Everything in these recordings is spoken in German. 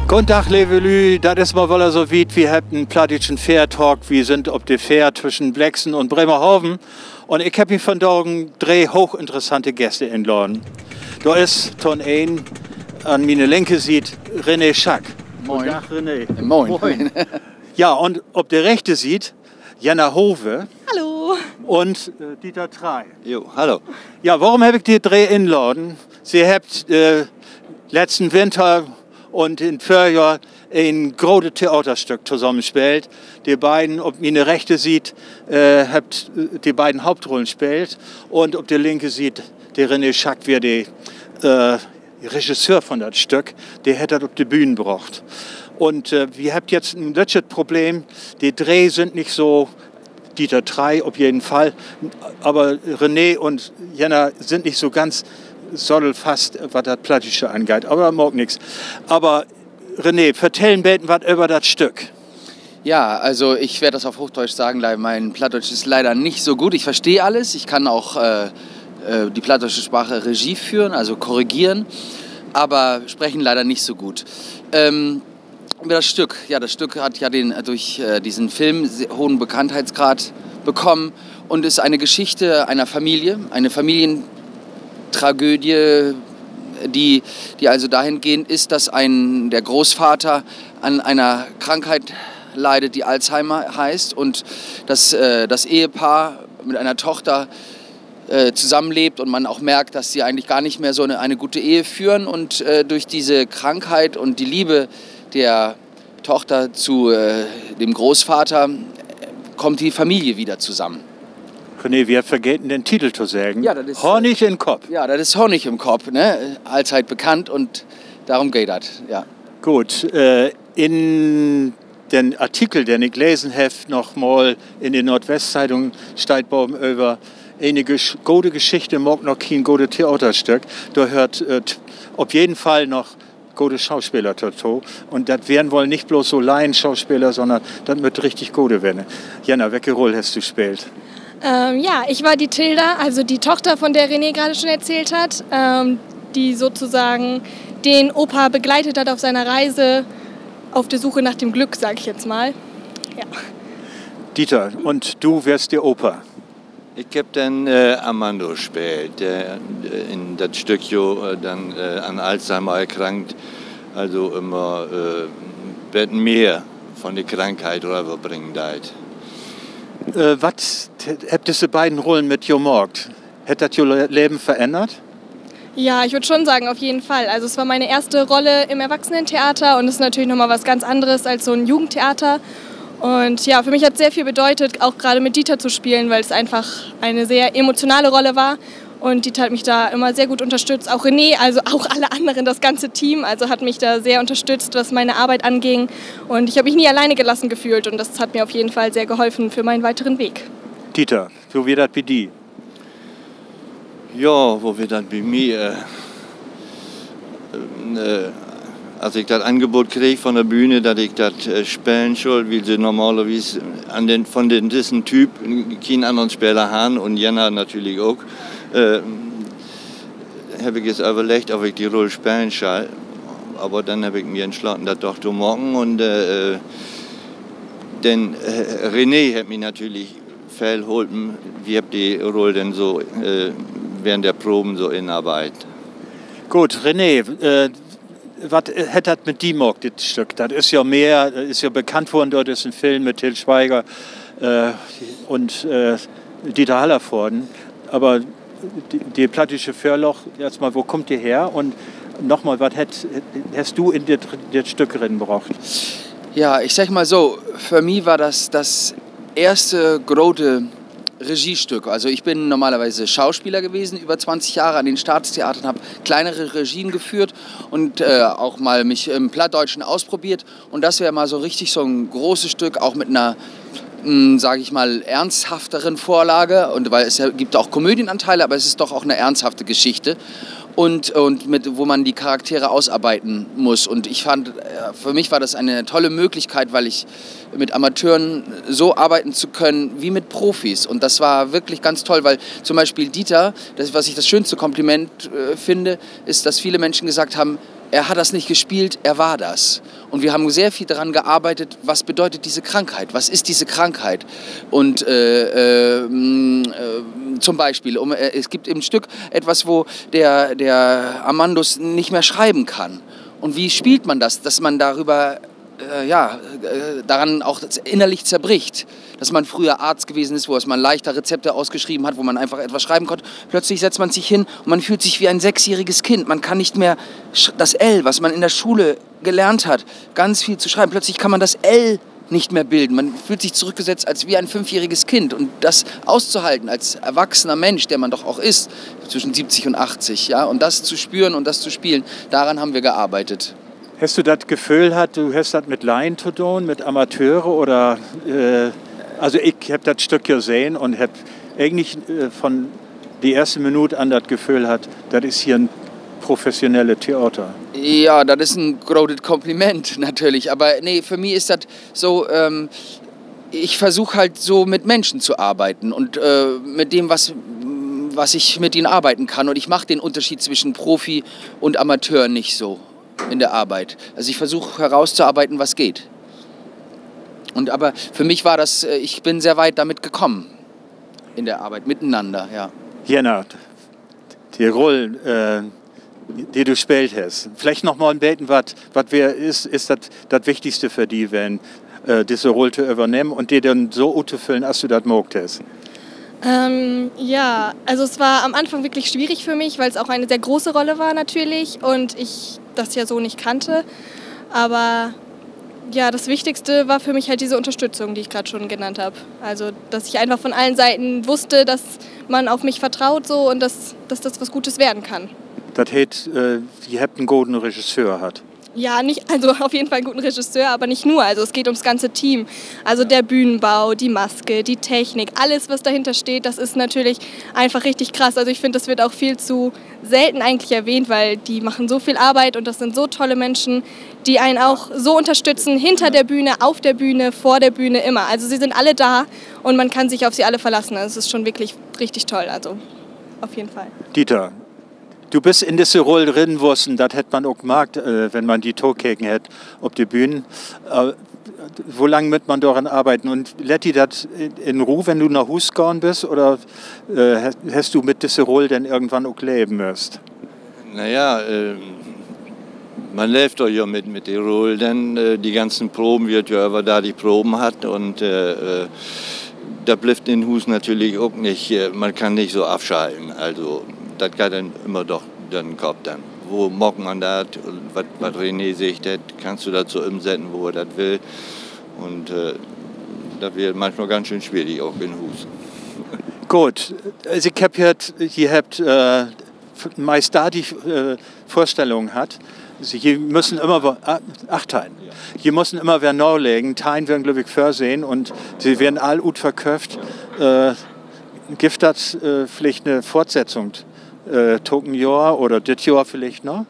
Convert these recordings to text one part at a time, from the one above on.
Guten Tag, lieve Lü, dat is maar wel zo weit. Wir haben einen plattischen Fair-Talk. Wir sind auf der Fair zwischen Blexen und Bremerhaven. Und ich habe mir von morgen drei hochinteressante Gäste eingeladen. Da ist Ton ein an meine linke sieht René Schack. Moin. Guten Tag, René. Moin. Moin. Ja, und auf der rechte sieht Jana Hove. Hallo. Und Dieter Trey. Jo, hallo. Ja, warum habe ich die drei eingeladen? Sie habt letzten Winter und in Vorjahr ein großes Theaterstück zusammengespielt. Die beiden, ob meine rechte sieht, habt die beiden Hauptrollen gespielt und ob der linke sieht, der René Schack wäre der Regisseur von das Stück, der hätte das auf die Bühne gebracht. Und wir habt jetzt ein letztes Problem, die Dreh sind nicht so, Dieter Trey auf jeden Fall, aber René und Jana sind nicht so ganz fast, was das Plattische angeht, aber mag nichts. Aber René, erzählen beten was über das Stück. Ja, also ich werde das auf Hochdeutsch sagen, mein Plattdeutsch ist leider nicht so gut. Ich verstehe alles, ich kann auch die plattdeutsche Sprache Regie führen, also korrigieren, aber sprechen leider nicht so gut. Über das Stück, ja, das Stück hat ja durch diesen Film hohen Bekanntheitsgrad bekommen und ist eine Geschichte einer Familie, eine Familientragödie, die also dahingehend ist, dass der Großvater an einer Krankheit leidet, die Alzheimer heißt und dass das Ehepaar mit einer Tochter zusammenlebt und man auch merkt, dass sie eigentlich gar nicht mehr so eine gute Ehe führen und durch diese Krankheit und die Liebe der Tochter zu dem Großvater kommt die Familie wieder zusammen. René, wir vergessen den Titel zu sagen. Ja, das ist Honig im Kopf. Ja, das ist Honig im Kopf, ne? Allzeit bekannt und darum geht das, ja. Gut, in den Artikel, den ich gelesen habe, noch mal in der Nordwestzeitung steht oben über eine gute Geschichte, mag noch kein gutes Theaterstück. Da hört auf jeden Fall noch gute Schauspieler dazu. Und das wären wohl nicht bloß so Laienschauspieler, sondern das wird richtig gute werden. Jana, welche Rolle hast du gespielt? Ja, ich war die Tilda, also die Tochter, von der René gerade schon erzählt hat, die sozusagen den Opa begleitet hat auf seiner Reise auf der Suche nach dem Glück, sage ich jetzt mal. Ja. Dieter, und du wärst der Opa? Ich habe dann Armando gespielt, der in das Stück dann an Alzheimer erkrankt, also immer wird mehr von der Krankheit rüberbringen. Was habt diese beiden Rollen mit gemacht? Hat das Ihr Leben verändert? Ja, ich würde schon sagen, auf jeden Fall. Also es war meine erste Rolle im Erwachsenentheater und es ist natürlich nochmal was ganz anderes als so ein Jugendtheater. Und ja, für mich hat es sehr viel bedeutet, auch gerade mit Dieter zu spielen, weil es einfach eine sehr emotionale Rolle war. Und Dieter hat mich da immer sehr gut unterstützt. Auch René, also auch alle anderen, das ganze Team, also hat mich da sehr unterstützt, was meine Arbeit anging. Und ich habe mich nie alleine gelassen gefühlt und das hat mir auf jeden Fall sehr geholfen für meinen weiteren Weg. Dieter, so wie das bei dir? Ja, wo wird das bei mir? Als ich das Angebot kriege von der Bühne, dass ich das spielen soll, wie sie normalerweise von diesem Typ keinen anderen Spieler haben und Jana natürlich auch, habe ich jetzt überlegt, ob ich die Rolle spielen soll. Aber dann habe ich mir entschlossen, das doch zu machen. Und denn René hat mich natürlich viel geholfen. Wie habt die Rolle denn so während der Proben so in Arbeit? Gut, René, was hat das mit dir gemacht, das Stück? Das ist ja mehr, das ist ja bekannt worden, dort ist ein Film mit Til Schweiger und Dieter Hallervorden. Aber die plattische Förloch, erstmal, wo kommt ihr her? Und nochmal, was hast du in das Stück gebracht? Ja, ich sag mal so, für mich war das erste große Regiestück. Also ich bin normalerweise Schauspieler gewesen, über 20 Jahre an den Staatstheatern, habe kleinere Regien geführt und auch mal mich im Plattdeutschen ausprobiert. Und das wäre mal so richtig so ein großes Stück, auch mit einer, sage ich mal, ernsthafteren Vorlage. Und weil es gibt auch Komödienanteile, aber es ist doch auch eine ernsthafte Geschichte. Und wo man die Charaktere ausarbeiten muss. Und ich fand, für mich war das eine tolle Möglichkeit, weil ich mit Amateuren so arbeiten zu können wie mit Profis. Und das war wirklich ganz toll, weil zum Beispiel Dieter, was ich das schönste Kompliment finde, ist, dass viele Menschen gesagt haben, er hat das nicht gespielt, er war das. Und wir haben sehr viel daran gearbeitet, was bedeutet diese Krankheit, was ist diese Krankheit. Und zum Beispiel, es gibt im Stück etwas, wo der Amandus nicht mehr schreiben kann. Und wie spielt man das, dass man darüber daran auch innerlich zerbricht, dass man früher Arzt gewesen ist, wo man leichter Rezepte ausgeschrieben hat, wo man einfach etwas schreiben konnte. Plötzlich setzt man sich hin und man fühlt sich wie ein 6-jähriges Kind. Man kann nicht mehr das L, was man in der Schule gelernt hat, ganz viel zu schreiben. Plötzlich kann man das L nicht mehr bilden. Man fühlt sich zurückgesetzt als wie ein 5-jähriges Kind. Und das auszuhalten als erwachsener Mensch, der man doch auch ist, zwischen 70 und 80, ja, und das zu spüren und das zu spielen, daran haben wir gearbeitet. Hast du das Gefühl, du hast das mit Laien zu tun, mit Amateure oder also ich habe das Stück gesehen und habe eigentlich von die erste Minute an das Gefühl das ist hier ein professionelles Theater. Ja, das ist ein großes Kompliment natürlich, aber nee, für mich ist das so, ich versuche halt so mit Menschen zu arbeiten und mit dem, was ich mit ihnen arbeiten kann, und ich mache den Unterschied zwischen Profi und Amateur nicht so in der Arbeit. Also ich versuche herauszuarbeiten, was geht. Aber für mich war das, ich bin sehr weit damit gekommen in der Arbeit, miteinander, ja. Jena, die Rolle, die du spielt hast, vielleicht noch mal ein bisschen, was ist das Wichtigste für dich, wenn diese Rolle zu übernehmen und die dann so auszufüllen, als du das mogtest? Ja, also es war am Anfang wirklich schwierig für mich, weil es auch eine sehr große Rolle war natürlich und ich das ja so nicht kannte. Aber ja, das Wichtigste war für mich halt diese Unterstützung, die ich gerade schon genannt habe. Also, dass ich einfach von allen Seiten wusste, dass man auf mich vertraut so und dass das was Gutes werden kann. Das heißt, ihr habt einen guten Regisseur hat. Ja, also auf jeden Fall einen guten Regisseur, aber nicht nur. Also es geht ums ganze Team. Also der Bühnenbau, die Maske, die Technik, alles, was dahinter steht, das ist natürlich einfach richtig krass. Also ich finde, das wird auch viel zu selten eigentlich erwähnt, weil die machen so viel Arbeit und das sind so tolle Menschen, die einen auch so unterstützen, hinter der Bühne, auf der Bühne, vor der Bühne, immer. Also sie sind alle da und man kann sich auf sie alle verlassen. Also es ist schon wirklich richtig toll, also auf jeden Fall. Dieter, du bist in dieser Rolle drin gewesen, das hätte man auch gemerkt, wenn man die Togeken hätte auf die Bühnen. Wo lange wird man daran arbeiten? Und lässt die das in Ruhe, wenn du nach Hause gegangen bist? Oder hast du mit dieser Rolle dann irgendwann auch leben müsst? Naja, man lebt doch ja mit der Rolle, denn die ganzen Proben wird ja aber da die Proben hat und da bleibt in Hus natürlich auch nicht, man kann nicht so abschalten. Also das geht dann immer doch den Kopf dann. Wo mag man das, was René sagt, kannst du dazu umsetzen, wo er das will. Und das wird manchmal ganz schön schwierig, auch in Hus. Gut, also ich habe gehört, ihr habt meist da die Vorstellung hat, Sie müssen immer 8 Teilen. Die müssen immer wer neu legen. Teilen werden, glaube ich, versehen und sie werden all gut verkauft. Gibt das vielleicht eine Fortsetzung? Token Jahr oder das Jahr vielleicht noch?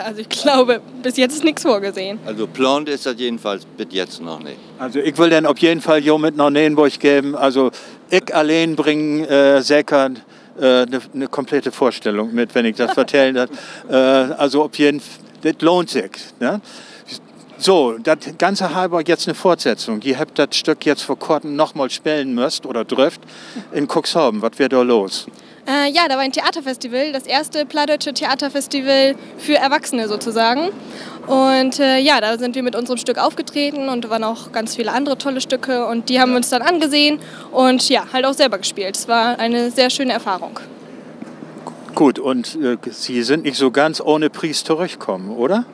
Also ich glaube, bis jetzt ist nichts vorgesehen. Also plant ist das jedenfalls bis jetzt noch nicht. Also ich will dann auf jeden Fall jo mit noch Neenburg geben. Also ich allein bringe sicher eine komplette Vorstellung mit, wenn ich das vertelle. Also auf jeden Fall, das lohnt sich. Ne? So, das Ganze halber jetzt eine Fortsetzung. Ihr habt das Stück jetzt vor kurzem nochmal spielen müsst oder dürft in Cuxhaven. Was wäre da los? Ja, da war ein Theaterfestival, das erste plattdeutsche Theaterfestival für Erwachsene sozusagen. Und ja, da sind wir mit unserem Stück aufgetreten und da waren auch ganz viele andere tolle Stücke und die haben wir uns dann angesehen und ja, halt auch selber gespielt. Es war eine sehr schöne Erfahrung. Gut, und Sie sind nicht so ganz ohne Preis zurückgekommen, oder?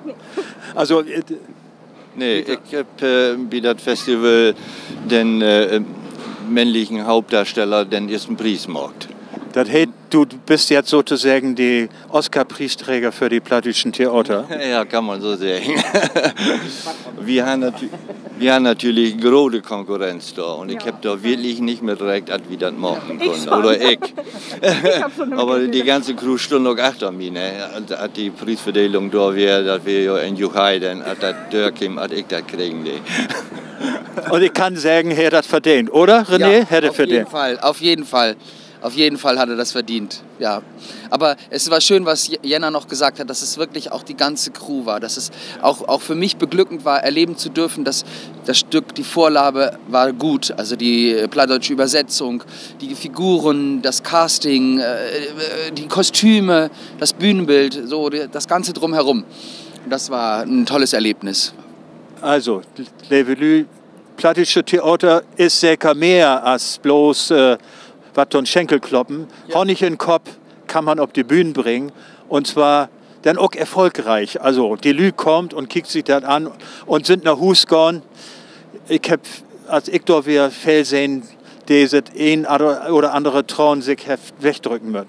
Also nee, ich habe bei das Festival denn männlichen Hauptdarsteller den ersten Preis macht. Das heißt, du bist jetzt sozusagen die Oscar-Preisträger für die plattdeutschen Theater. Ja, kann man so sagen. Wir haben natürlich große Konkurrenz da und ich habe da wirklich nicht mehr direkt, dass wir das machen können. Oder ich. Aber die ganze Crew stand noch achter mir. Ne? Als die Preisverteilung da wäre, dass wir ja in Juchai, dann als das durchkäme, als ich das kriegen. Ne? Und ich kann sagen, er hat das verdient, oder René? Ja, Hätte verdient. Auf jeden Fall. Auf jeden Fall hat er das verdient, ja. Aber es war schön, was Jenna noch gesagt hat, dass es wirklich auch die ganze Crew war. Dass es auch für mich beglückend war, erleben zu dürfen, dass das Stück, die Vorlage war gut. Also die plattdeutsche Übersetzung, die Figuren, das Casting, die Kostüme, das Bühnenbild, so das Ganze drumherum. Das war ein tolles Erlebnis. Also, Levelü, plattdeutsche Theater ist sicher mehr als bloß was so ein Schenkelkloppen. Ja. Honig in den Kopf kann man auf die Bühne bringen und zwar dann auch erfolgreich. Also die Lü kommt und kickt sich das an und sind nach Hus gegangen. Ich habe, als ich da wieder Fell sehen, dieses ein oder andere Trauen sich wegdrücken wird.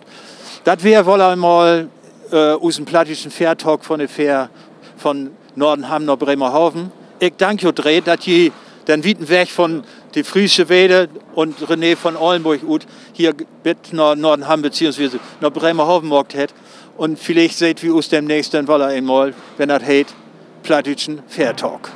Das wäre wohl einmal aus dem plattischen Fährtalk von der Fähr von Nordenham nach Bremerhaven. Ich danke euch, dass ihr den weiten Weg von die Friesche Wede und René von Ollenburg hier mit nach Nordenham bzw. nach Bremerhaven gemacht hat. Und vielleicht seht wie aus dem nächsten Wolle einmal, wenn das heißt, plattdeutschen Fährtalk.